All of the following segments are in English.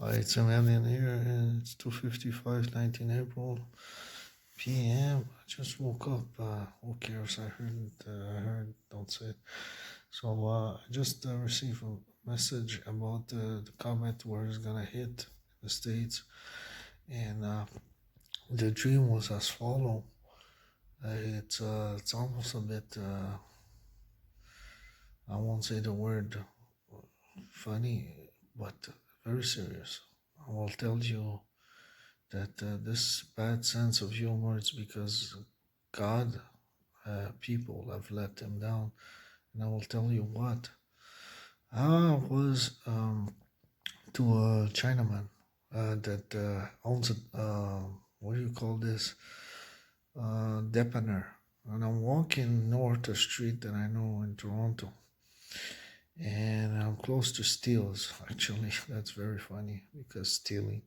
It's a million here, and it's 2:55, 19 April p.m. I just woke up. Who cares? I heard, don't say it. So I just received a message about the comet where it's gonna hit the States, and the dream was as follow. It's almost a bit, I won't say the word funny, but very serious. I will tell you that this bad sense of humor is because God, people have let him down. And I will tell you what. I was to a Chinaman that owns a, what do you call this? Depiner. And I'm walking north a street that I know in Toronto. And I'm close to Steele's, actually. That's very funny because stealing.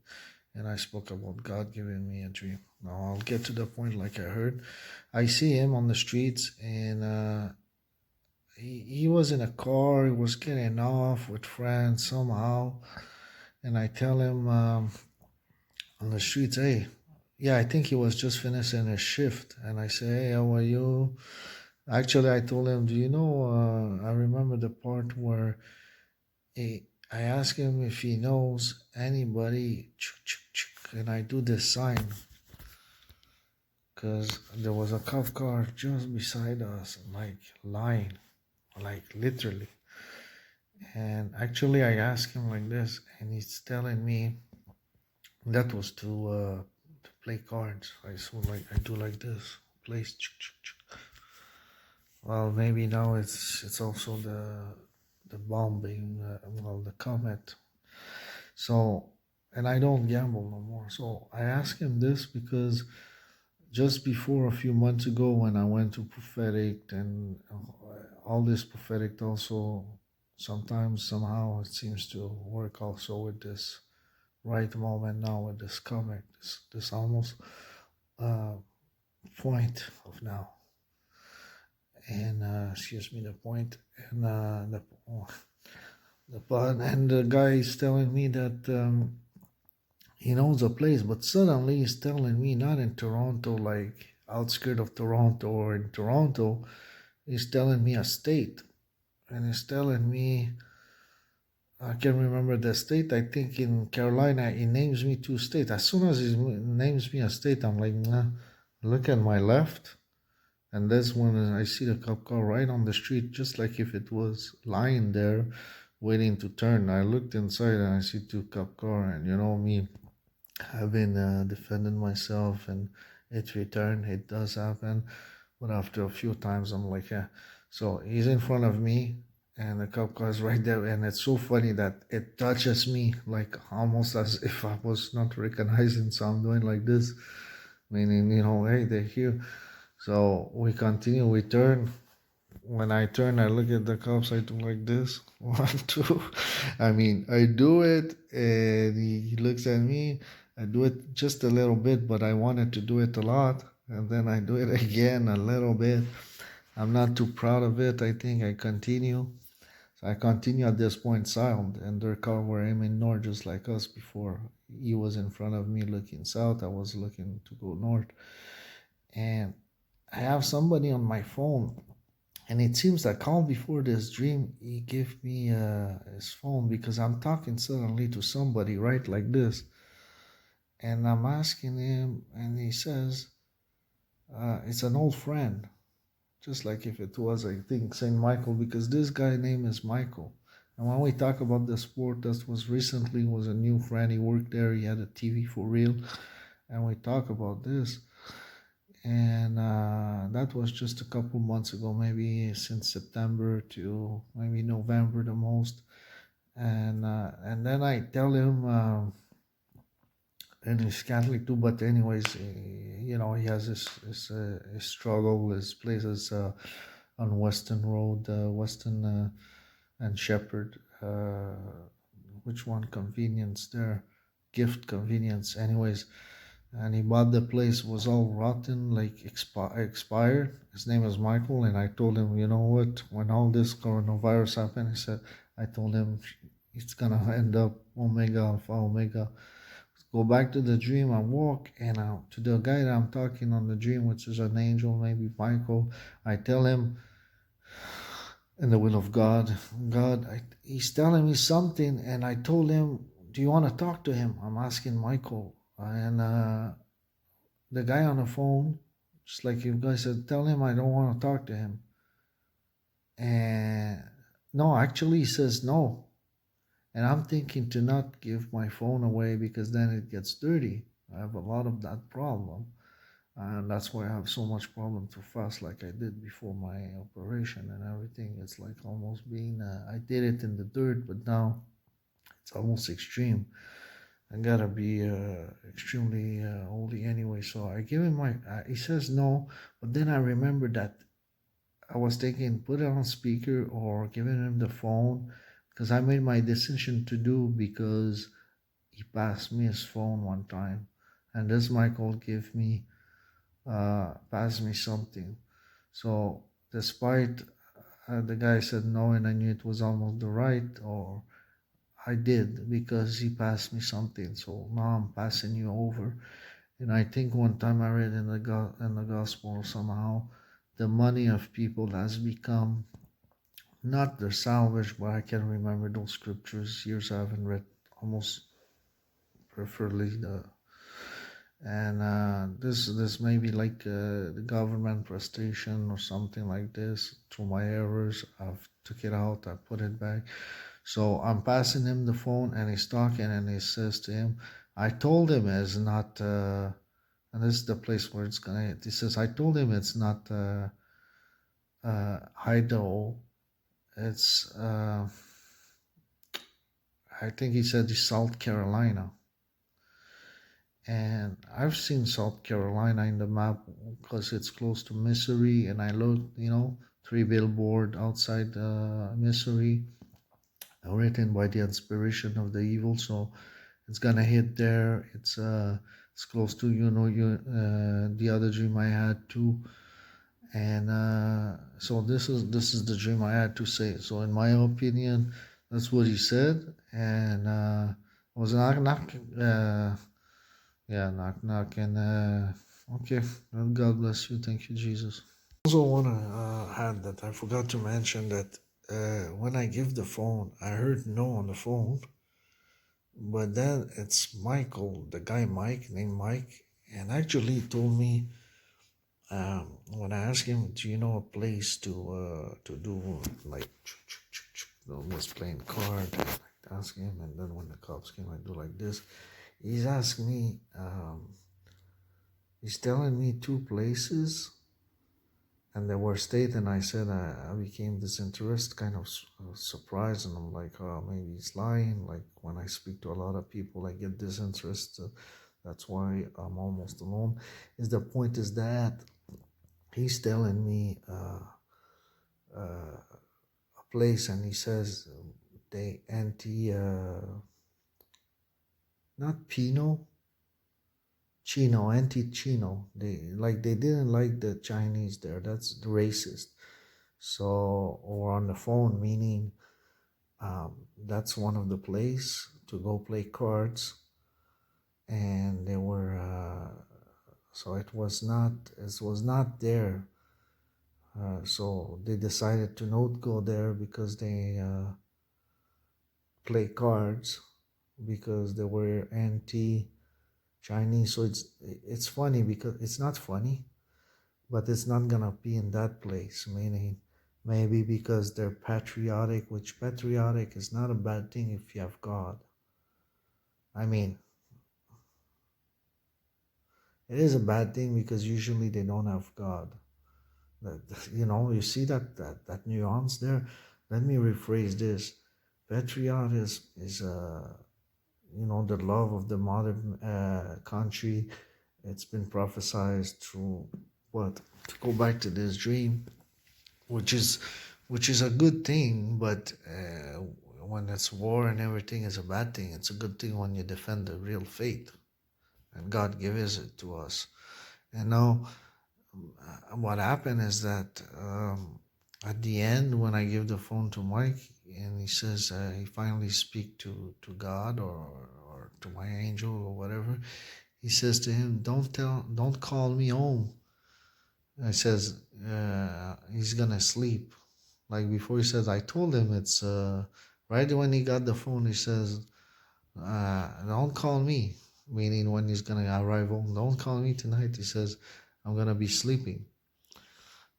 And I spoke about God giving me a dream. Now I'll get to the point like I heard. I see him on the streets, and he was in a car. He was getting off with friends somehow. And I tell him on the streets, hey, yeah, I think he was just finishing his shift. And I say, hey, how are you? Actually, I told him, do you know, I remember the part where I ask him if he knows anybody, and I do this sign because there was a cop car just beside us, like lying, like literally. And actually, I asked him like this, and he's telling me that was to play cards. I saw like I do like this, plays. Well, maybe now it's also the bombing, well, the comet. So, and I don't gamble no more. So I asked him this because just before a few months ago when I went to prophetic and all this prophetic also sometimes somehow it seems to work also with this right moment now with this comic, this almost uh, point of now. And excuse me, the point and the pun, and the guy is telling me that he knows a place, but suddenly he's telling me not in Toronto, like outskirt of Toronto or in Toronto. He's telling me a state, and he's telling me I can remember the state. I think in Carolina, he names me two states. As soon as he names me a state, I'm like, nah. Look at my left, and that's when I see the cop car right on the street, just like if it was lying there, waiting to turn. I looked inside and I see two cop car, and you know me. I've been defending myself, and it returned. It does happen, but after a few times, I'm like, yeah. So he's in front of me, and the cop car is right there, and it's so funny that it touches me, like almost as if I was not recognizing. So I'm doing like this, meaning, hey, they're here. So we continue. We turn. When I turn, I look at the cops. I do like this, one, two. I mean, I do it, and he looks at me. I do it just a little bit, but I wanted to do it a lot. And then I do it again a little bit. I'm not too proud of it. I think I continue. So I continue at this point silent, and their car were aiming north just like us before. He was in front of me looking south. I was looking to go north. And I have somebody on my phone. And it seems that calm before this dream, he gave me his phone because I'm talking suddenly to somebody, right, like this. And I'm asking him, and he says, it's an old friend, just like if it was, I think, St. Michael, because this guy name is Michael. And when we talk about the sport, that was recently was a new friend. He worked there. He had a TV for real, and we talk about this. And that was just a couple months ago, maybe since September to maybe November the most. And then I tell him. And he's Catholic too. But anyways, he has his struggle, his places on Western Road, Western and Shepherd. Which one? Convenience there, gift convenience. Anyways, and he bought the place was all rotten, like expired. His name is Michael, and I told him, you know what? When all this coronavirus happened, I told him, it's gonna end up Omega Alpha Omega. Go back to the dream. I walk and to the guy that I'm talking on the dream, which is an angel, maybe Michael. I tell him in the will of God, he's telling me something, and I told him, "Do you want to talk to him?" I'm asking Michael, and the guy on the phone, just like you guys said, tell him I don't want to talk to him. And no, actually, he says no. And I'm thinking to not give my phone away because then it gets dirty. I have a lot of that problem. And that's why I have so much problem to fast like I did before my operation and everything. It's like almost being, I did it in the dirt, but now it's almost extreme. I gotta be extremely holy anyway. So I give him he says no, but then I remember that I was thinking put it on speaker or giving him the phone because I made my decision to do because he passed me his phone one time, and this Michael gave me passed me something. So despite the guy said no, and I knew it was almost the right, or I did because he passed me something. So now I'm passing you over. And I think one time I read in the gospel somehow, the money of people has become not their salvage, but I can remember those scriptures. Years I haven't read almost preferably the and this may be like the government prestation or something like this. Through my errors, I've took it out, I put it back. So I'm passing him the phone, and he's talking, and he says to him, "I told him it's not." And this is the place where it's gonna hit. He says, "I told him it's not Idaho. It's I think he said it's South Carolina." And I've seen South Carolina in the map because it's close to Missouri, and I looked, 3 billboard outside Missouri, written by the inspiration of the evil. So it's gonna hit there. It's close to the other dream I had too, and so this is the dream I had to say. So in my opinion, that's what he said, and was knock. Yeah, knock knock, and okay. Well, God bless you. Thank you, Jesus. Also, want to add that I forgot to mention that when I give the phone, I heard no on the phone, but then it's Michael, the guy Mike, named Mike, and actually he told me when I asked him, "Do you know a place to do like almost playing card?" And I ask him, and then when the cops came, I do like this. He's asked me. He's telling me 2 places, and they were state, and I said I became disinterested, kind of surprised, and I'm like, oh, maybe he's lying. Like when I speak to a lot of people, I get disinterested. That's why I'm almost alone. Is the point is that he's telling me a place, and he says they anti not Pino. Chino, anti-Chino. They didn't like the Chinese there. That's racist. So or on the phone, meaning that's one of the place to go play cards, and they were so it was not there. So they decided to not go there because they play cards because they were anti-Chinese. So it's funny because it's not funny, but it's not gonna be in that place, meaning maybe because they're patriotic, which patriotic is not a bad thing if you have God. I mean, it is a bad thing because usually they don't have God. You see that nuance there. Let me rephrase this. Patriotism is the love of the modern country. It's been prophesied through what, to go back to this dream, which is a good thing, but when it's war and everything is a bad thing. It's a good thing when you defend the real faith, and God gives it to us. And now, what happened is that at the end, when I give the phone to Mike, and he says he finally speak to God or to my angel or whatever, he says to him, don't call me home. I says he's gonna sleep. Like before, he says I told him it's right when he got the phone. He says, don't call me, meaning when he's gonna arrive home. Don't call me tonight. He says I'm gonna be sleeping.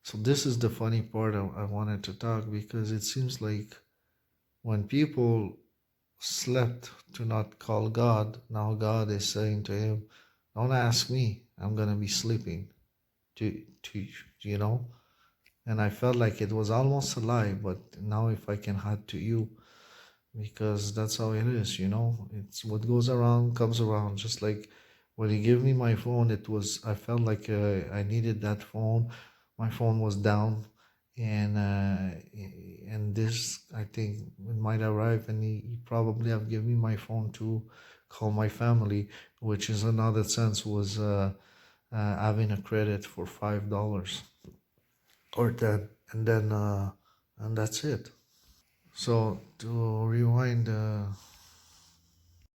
So this is the funny part I wanted to talk, because it seems like when people slept to not call God, now God is saying to him, don't ask me, I'm gonna be sleeping. To you know? And I felt like it was almost a lie, but now if I can add to you, because that's how it is, it's what goes around comes around. Just like when he gave me my phone, I felt like I needed that phone. My phone was down, and this, I think, it might arrive, and he probably have given me my phone to call my family, which is another sense was having a credit for $5 or 10, and that's it. So to rewind.